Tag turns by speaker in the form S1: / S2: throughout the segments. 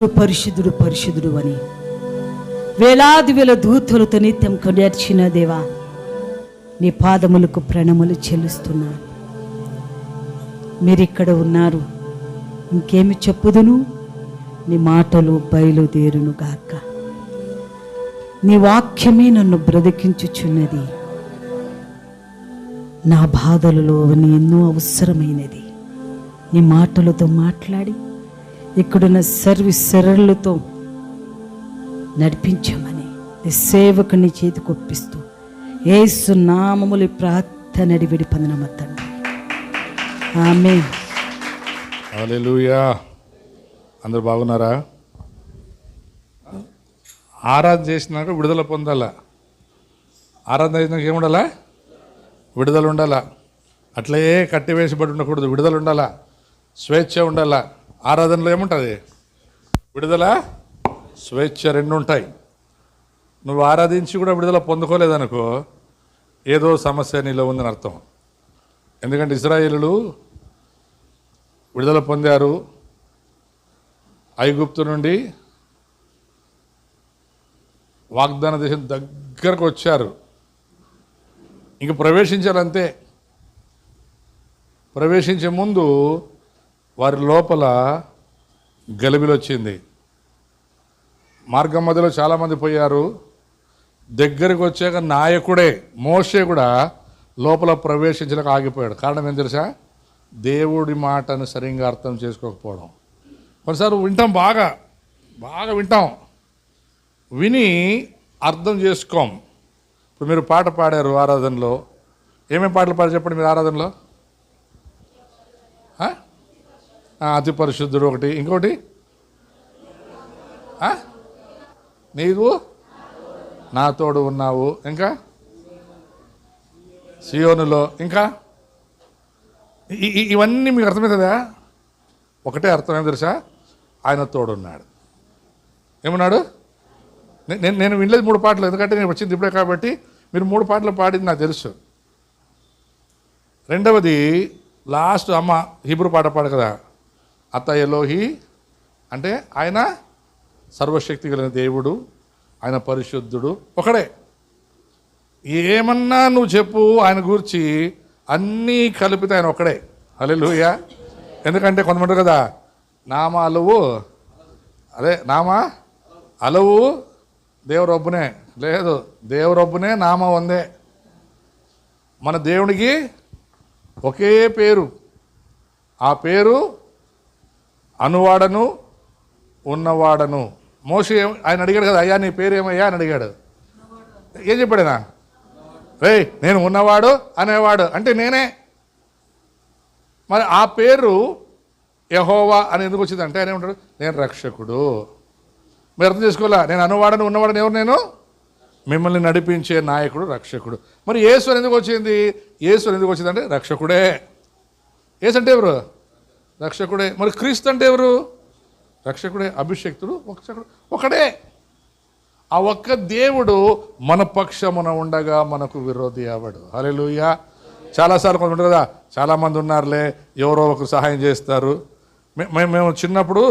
S1: పరిశుద్ధుడు పరిశుద్ధుడు అని వేలాది వేల దూతలతో నిత్యం కొనియార్చిన దేవా, నీ పాదములకు ప్రణములు చెల్లిస్తున్నాను. మీరిక్కడ ఉన్నారు, ఇంకేమి చెప్పుదును? నీ మాటలు బయలుదేరును గాక. నీ వాక్యమే నన్ను బ్రతికించుచున్నది. నా బాధలలో ఎన్నో అవసరమైనది. నీ మాటలతో మాట్లాడి ఇక్కడున్న సర్వీసరులతో నడిపించమని నీ సేవకుని చేతికి ఒప్పిస్తూ యేసు నామములో ప్రార్థన అడివిడి పొందిన తండ్రి, ఆమేన్.
S2: హల్లెలూయా. అందరు బాగున్నారా? ఆరాధన చేసినాక విడుదల పొందాలా. ఆరాధన చేసినాక ఏముండాలా? విడుదల ఉండాలా. అట్లే కట్టివేసిబడి ఉండకూడదు, విడుదల ఉండాలా, స్వేచ్ఛ ఉండాలా. ఆరాధనలో ఏముంటుంది? విడుదల, స్వేచ్ఛ రెండు ఉంటాయి. నువ్వు ఆరాధించి కూడా విడుదల పొందుకోలేదనుకో, ఏదో సమస్య నీలో ఉందని అర్థం. ఎందుకంటే ఇశ్రాయేలులు విడుదల పొందారు, ఐగుప్తు నుండి వాగ్దాన దేశం దగ్గరకు వచ్చారు, ఇంక ప్రవేశించారంతే. ప్రవేశించే ముందు వారి లోపల గలిబిలి వచ్చింది. మార్గం మధ్యలో చాలామంది పోయారు. దగ్గరికి వచ్చాక నాయకుడే మోషే కూడా లోపల ప్రవేశించలేక ఆగిపోయాడు. కారణం ఏం తెలుసా? దేవుడి మాటను సరిగ్గా అర్థం చేసుకోకపోవడం. కొన్నిసార్లు వింటాం, బాగా వింటాం, విని అర్థం చేసుకోం. ఇప్పుడు మీరు పాట పాడారు ఆరాధనలో. ఏమేమి పాటలు పాడారు చెప్పండి మీరు ఆరాధనలో? అతి పరిశుద్ధుడు ఒకటి, ఇంకోటి నీవు నా తోడు ఉన్నావు, ఇంకా సియోనులో, ఇంకా ఇవన్నీ మీకు అర్థమవుతుందా? ఒకటే అర్థం ఏం తెలుసా? ఆయన తోడున్నాడు. ఏమన్నాడు? నేను వినలేదు 3 పాటలు, ఎందుకంటే నేను వచ్చింది ఇప్పుడే కాబట్టి. మీరు 3 పాటలు పాడింది నాకు తెలుసు. రెండవది లాస్ట్ అమ్మ హీబ్రూ పాట పాడు కదా, అత ఎలోహి అంటే ఆయన సర్వశక్తి కలిగిన దేవుడు, ఆయన పరిశుద్ధుడు, ఒకడే. ఏమన్నా నువ్వు చెప్పు ఆయన గురించి, అన్నీ కలిపితే ఆయన ఒకడే. హల్లెలూయా. ఎందుకంటే కొంతమంది కదా, నామ అలువు, అదే నామ అలవు దేవురొబ్బునే. లేదు, దేవురొబ్బునే నామ ఉందే. మన దేవునికి ఒకే పేరు, ఆ పేరు అనువాడను ఉన్నవాడను. మోషే ఆయన అడిగాడు కదా, అయ్యా నీ పేరు ఏమయ్యా అని అడిగాడు. ఏం చెప్పాడనా? రేయ్ నేను ఉన్నవాడు అనేవాడు అంటే నేనే. మరి ఆ పేరు యెహోవా అని ఎందుకు వచ్చింది అంటే ఆయన ఏమంటాడు? నేను రక్షకుడు. మీరు అర్థం చేసుకోవాలా? నేను అనువాడను ఉన్నవాడని ఎవరు? నేను మిమ్మల్ని నడిపించే నాయకుడు, రక్షకుడు. మరి యేసు అని ఎందుకు వచ్చింది? యేసు అని ఎందుకు వచ్చింది అంటే రక్షకుడే. యేసు అంటే ఎవరు? రక్షకుడే. మరి క్రీస్తు అంటే ఎవరు? రక్షకుడే, అభిషేక్తుడు, ఒకడే. ఆ ఒక్క దేవుడు మన పక్షమున ఉండగా మనకు విరోధి అవడు. హల్లెలూయా. చాలాసార్లు కొంత ఉంటుంది కదా, చాలామంది ఉన్నారులే, ఎవరో ఒకరు సహాయం చేస్తారు. మేము చిన్నప్పుడు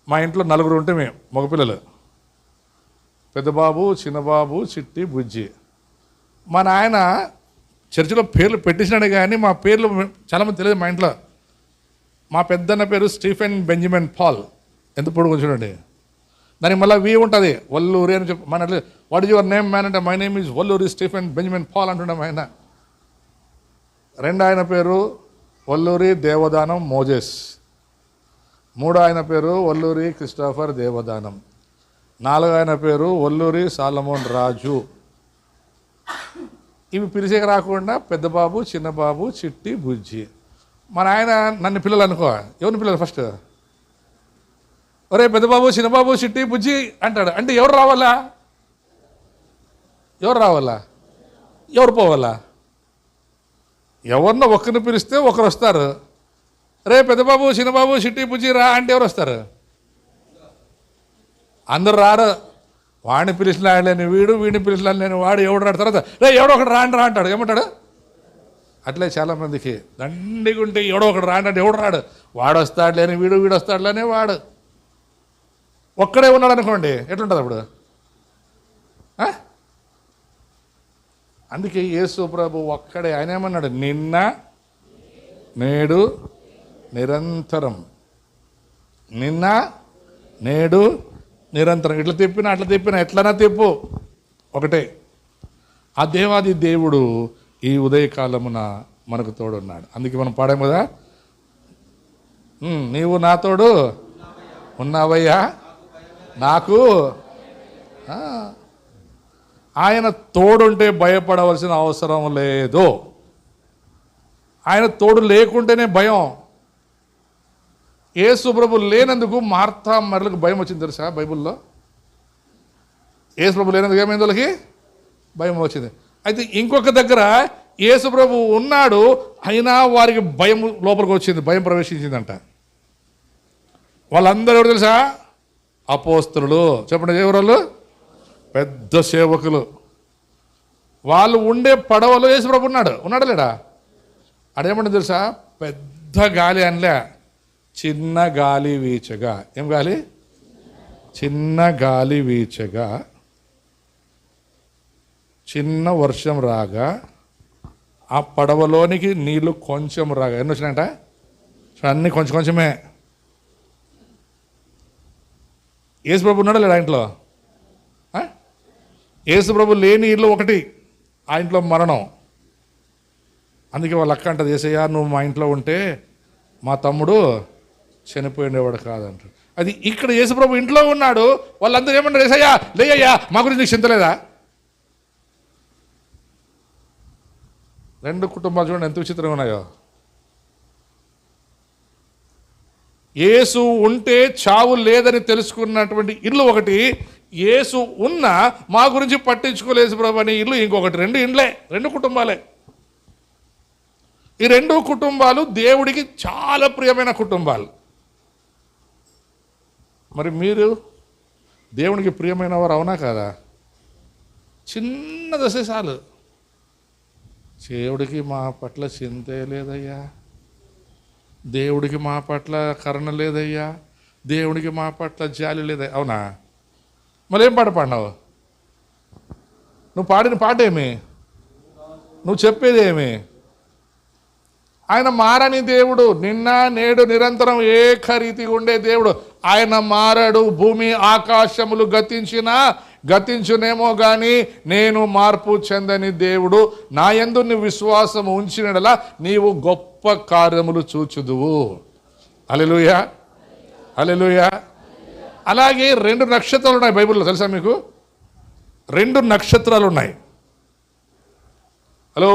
S2: మా ఇంట్లో 4 ఉంటే మేము మగపిల్లలు, పెద్దబాబు, చిన్నబాబు, చిట్టి, బుజ్జి. మా నాయన చర్చిలో పేర్లు పెట్టించినాడు కానీ మా పేర్లు చాలామంది తెలియదు మా ఇంట్లో. మా పెద్దన్న పేరు స్టీఫెన్ బెంజమిన్ పాల్. ఎంత పొడుగు చూడండి. దానికి మళ్ళీ వి ఉంటుంది, వల్లూరి అని చెప్పి. మన what is your name man అంటే my name is Valluri Stephen Benjamin Paul అంటున్నాం ఆయన. 2 ఆయన పేరు వల్లూరి దేవదానం మోజెస్. 3 ఆయన పేరు వల్లూరి క్రిస్టోఫర్ దేవదానం. 4 ఆయన పేరు వల్లూరి సాలమోన్ రాజు. ఇవి పిలిచేకి రాకుండా పెద్దబాబు, చిన్నబాబు, చిట్టి, బుజ్జి. మన ఆయన నన్ను పిల్లలు అనుకో, ఎవరిని పిల్లలు ఫస్ట్? ఒరే పెద్దబాబు, చిన్నబాబు, చిట్టి, బుజ్జి అంటాడు. అంటే ఎవరు రావాలా? ఎవరు పోవాలా? ఎవరినో ఒక్కరిని పిలిస్తే ఒకరు వస్తారు. రే పెద్దబాబు, చిన్నబాబు, చిట్టి, బుజ్జి రా అంటే ఎవరు వస్తారు? అందరు రారు. వాడిని పిలిచిన లేని వీడు, వీడిని పిలిచిన లేని వాడు, ఎవడు రాడు. తర్వాత రే ఎవడో ఒకటి రా అంటాడు. ఏమంటాడు? అట్లే చాలామందికి దండిగుంటే ఎవడో ఒకడు రాండి, ఎవడు రాడు. వాడు వస్తాడులేని వీడు, వీడు వస్తాడులేని వాడు. ఒక్కడే ఉన్నాడు అనుకోండి, ఎట్లుంటుంది అప్పుడు? అందుకే యేసు ప్రభు ఒక్కడే. ఆయన ఏమన్నాడు? నిన్న నేడు నిరంతరం. నిన్న నేడు నిరంతరం. ఇట్లా తిప్పినా అట్లా తిప్పినా ఎట్లనా తిప్పు, ఒకటే. ఆ దేవాది దేవుడు ఈ ఉదయకాలమున మనకు తోడున్నాడు. అందుకే మనం పాడాం కదా, నీవు నా తోడు ఉన్నావయ్యా, నాకు. ఆయన తోడుంటే భయపడవలసిన అవసరం లేదు. ఆయన తోడు లేకుంటేనే భయం. యేసు ప్రభు లేనందుకు మార్తా మరలకు భయం వచ్చింది తెలుసా బైబిల్లో? యేసు ప్రభు లేనందుకు ఏమైంది? వాళ్ళకి భయం వచ్చింది. అయితే ఇంకొక దగ్గర యేసు ప్రభు ఉన్నాడు, అయినా వారికి భయం లోపలికి వచ్చింది, భయం ప్రవేశించిందంట. వాళ్ళందరూ ఎవరు తెలుసా? అపోస్తలులు. చెప్పండి, ఎవరు? పెద్ద సేవకులు. వాళ్ళు ఉండే పడవలో యేసు ప్రభు ఉన్నాడా లేడా? అదేమంటే తెలుసా? పెద్ద గాలి అనలే, చిన్న గాలి వీచగా. ఏం గాలి? చిన్న గాలి వీచగా, చిన్న వర్షం రాగా, ఆ పడవలోనికి నీళ్లు కొంచెం రాగా. ఎన్ని వచ్చినాయంట? అన్నీ కొంచెం కొంచెమే. యేసు ప్రభు ఉన్నాడా లేడా ఇంట్లో? యేసు ప్రభు లేని ఇల్లు ఒకటి, ఆ ఇంట్లో మరణం. అందుకే వాళ్ళ అక్క అంటది, యేసయ్యా నువ్వు మా ఇంట్లో ఉంటే మా తమ్ముడు చనిపోయినవాడు కాదంటారు. అది ఇక్కడ యేసు ప్రభు ఇంట్లో ఉన్నాడు, వాళ్ళందరూ ఏమన్నారు? యేసయ్యా లేయ్యా, మా గురించి నీకు చింతలేదా? రెండు కుటుంబాలు చూడండి ఎంత విచిత్రంగా ఉన్నాయో. యేసు ఉంటే చావు లేదని తెలుసుకున్నటువంటి ఇల్లు ఒకటి, యేసు ఉన్న మా గురించి పట్టించుకోలేదు ప్రభు అనే ఇల్లు ఇంకొకటి. రెండు ఇండ్లే, రెండు కుటుంబాలే. ఈ రెండు కుటుంబాలు దేవుడికి చాలా ప్రియమైన కుటుంబాలు. మరి మీరు దేవునికి ప్రియమైన వారు అవునా కాదా? చిన్న దశ చాలు, దేవుడికి మా పట్ల చింతే లేదయ్యా, దేవుడికి మా పట్ల కరుణ లేదయ్యా, దేవుడికి మా పట్ల జాలి లేదయ్యా. అవునా? మళ్ళీ ఏం పాట పాడినావు? నువ్వు పాడిన పాట ఏమి? నువ్వు చెప్పేది ఏమి? ఆయన మారని దేవుడు, నిన్న నేడు నిరంతరం ఏకరీతిగా ఉండే దేవుడు. ఆయన మారడు. భూమి ఆకాశములు గతించునేమో కానీ నేను మార్పు చెందని దేవుడు. నా యందు నువ్వు విశ్వాసం ఉంచినడలా నీవు గొప్ప కార్యములు చూచుదువు. హల్లెలూయా, హల్లెలూయా. అలాగే రెండు నక్షత్రాలు ఉన్నాయి బైబిల్లో, తెలుసా మీకు? రెండు నక్షత్రాలు ఉన్నాయి. హలో,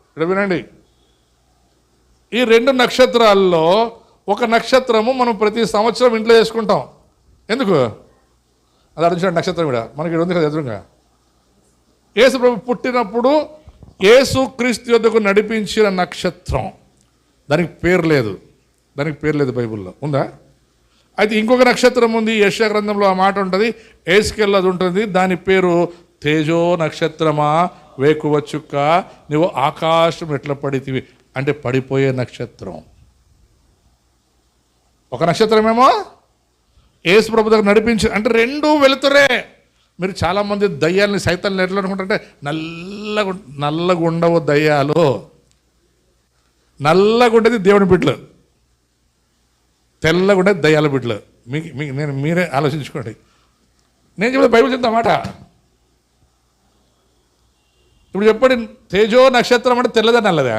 S2: ఇక్కడ వినండి. ఈ రెండు నక్షత్రాల్లో ఒక నక్షత్రము మనం ప్రతి సంవత్సరం ఇంట్లో చేసుకుంటాం. ఎందుకు? అది అడిచిన నక్షత్రం కూడా మనకి ఇక్కడ ఉంది కదా ఎదురుగా. యేసు ప్రభు పుట్టినప్పుడు యేసు క్రీస్తు యొద్దకు నడిపించిన నక్షత్రం, దానికి పేరు లేదు, బైబిల్లో ఉందా? అయితే ఇంకొక నక్షత్రం ఉంది, యెషయా గ్రంథంలో ఆ మాట ఉంటుంది, ఏస్కేల్ అది ఉంటుంది. దాని పేరు తేజో నక్షత్రమా వేకువ చుక్క నువ్వు ఆకాశం ఎట్లా పడితివి అంటే పడిపోయే నక్షత్రం. ఒక నక్షత్రమేమో యేసు ప్రభు దగ్గర నడిపించి, అంటే రెండూ వెళుతురే. మీరు చాలామంది దయ్యాలని సైతాన్ని ఎట్లా అనుకుంటారంటే నల్లగా ఉండవు దయ్యాలు, నల్లగా ఉండేది దేవుని బిడ్డలు, తెల్లగా ఉండేది దయ్యాల బిడ్డలు. మీరే ఆలోచించుకోండి. నేను చెప్పేది బైబిల్ చెప్తా మాట. ఇప్పుడు చెప్పండి, తేజో నక్షత్రం అంటే తెల్లదా నల్లదా?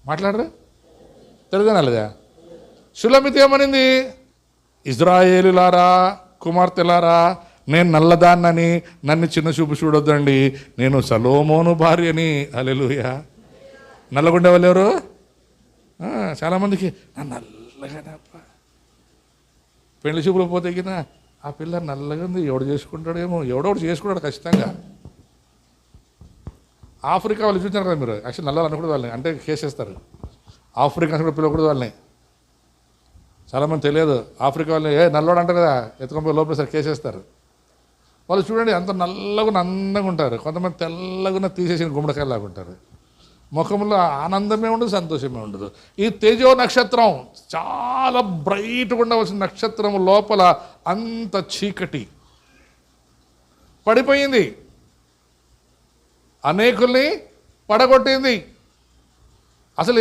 S2: మాట్లాడరు? తెల్లదా నల్లదా? సులమిత ఏమనింది? ఇజ్రాయేలులారా, కుమార్తెలారా, నేను నల్లదాన్నని నన్ను చిన్న చూపు చూడొద్దండి, నేను సలోమోను భార్యని. హల్లెలూయా. నల్లగుండే వాళ్ళు ఎవరు? చాలామందికి నల్లగానప్ప పెళ్లి చూపులు పోతే కింద ఆ పిల్ల నల్లగా ఉంది, ఎవడు చేసుకుంటాడేమో, ఎవడోడు చేసుకుంటాడు ఖచ్చితంగా. ఆఫ్రికా వాళ్ళు చూసారు కదా మీరు, యాక్చువల్ నల్లలు అనకూడదు వాళ్ళని, అంటే కేసేస్తారు. ఆఫ్రికా కూడా పిలవకూడదు వాళ్ళని. చాలామంది తెలియదు, ఆఫ్రికా వాళ్ళని నల్లోడు అంటారు కదా, ఎత్తుకొని లోపల సార్ కేసేస్తారు. వాళ్ళు చూడండి అంత నల్లగా అందంగా ఉంటారు. కొంతమంది తెల్లగా తీసేసిన గుమ్మడికాయలాగా ఉంటారు. ముఖంలో ఆనందమే ఉండదు, సంతోషమే ఉండదు. ఈ తేజో నక్షత్రం చాలా బ్రైట్గా ఉండవలసిన నక్షత్రం లోపల అంత చీకటి పడిపోయింది, అనేకుల్ని పడగొట్టింది. అసలు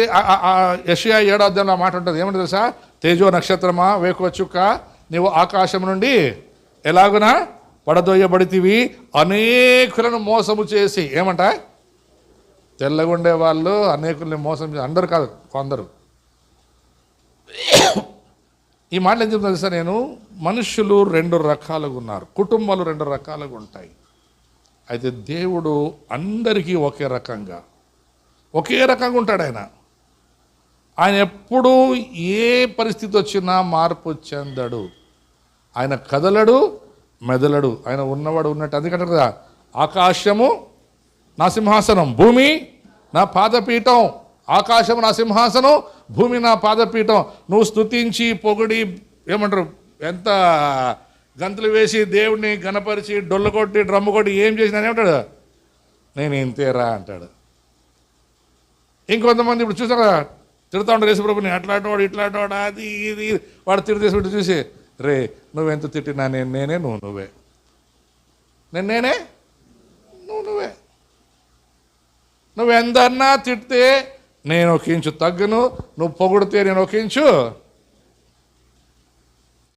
S2: యెషయా 7వ అధ్యాయంలో మాట ఉంటుంది, ఏమంటే తెలుసా? తేజో నక్షత్రమా, వేకువ చుక్క, నీవు ఆకాశం నుండి ఎలాగున పడదోయబడితివి, అనేకులను మోసము చేసి. ఏమంట? తెల్లగుండే వాళ్ళు అనేకుల్ని మోసం చేసి, అందరు కాదు, కొందరు. ఈ మాటలు ఏం చెప్తాను తెలుసా? నేను మనుషులు 2 రకాలుగా ఉన్నారు, కుటుంబాలు 2 రకాలుగా ఉంటాయి. అయితే దేవుడు అందరికీ ఒకే రకంగా ఉంటాడు. ఆయన ఎప్పుడూ ఏ పరిస్థితి వచ్చినా మార్పు చెందడు. ఆయన కదలడు, మెదలడు. ఆయన ఉన్నవాడు ఉన్నట్టు. అందుకంటే కదా, ఆకాశము నా సింహాసనం, భూమి నా పాదపీఠం. ఆకాశము నా సింహాసనం, భూమి నా పాదపీఠం. నువ్వు స్తుతించి పొగిడి, ఏమంటారు, ఎంత గంతులు వేసి దేవుడిని గణపరిచి డొల్లు కొట్టి డ్రమ్ము కొట్టి ఏం చేసినా ఏమంటాడు? నేను ఇంతేరా అంటాడు. ఇంకొంతమంది ఇప్పుడు చూసారా, తిడతా ఉంటారు యేసుప్రభుని, అట్లాంటివాడు ఇట్లాంటివాడు, అది ఇది, వాడు తిరిగి చూసి, రే నువ్వెంత తిట్టినా నేనే, నువ్వే, నేనే, నువ్వే. నువ్వెందన్నా తిడితే నేను ఒక ఇంచు తగ్గును, నువ్వు పొగిడితే నేను ఒక ఇంచు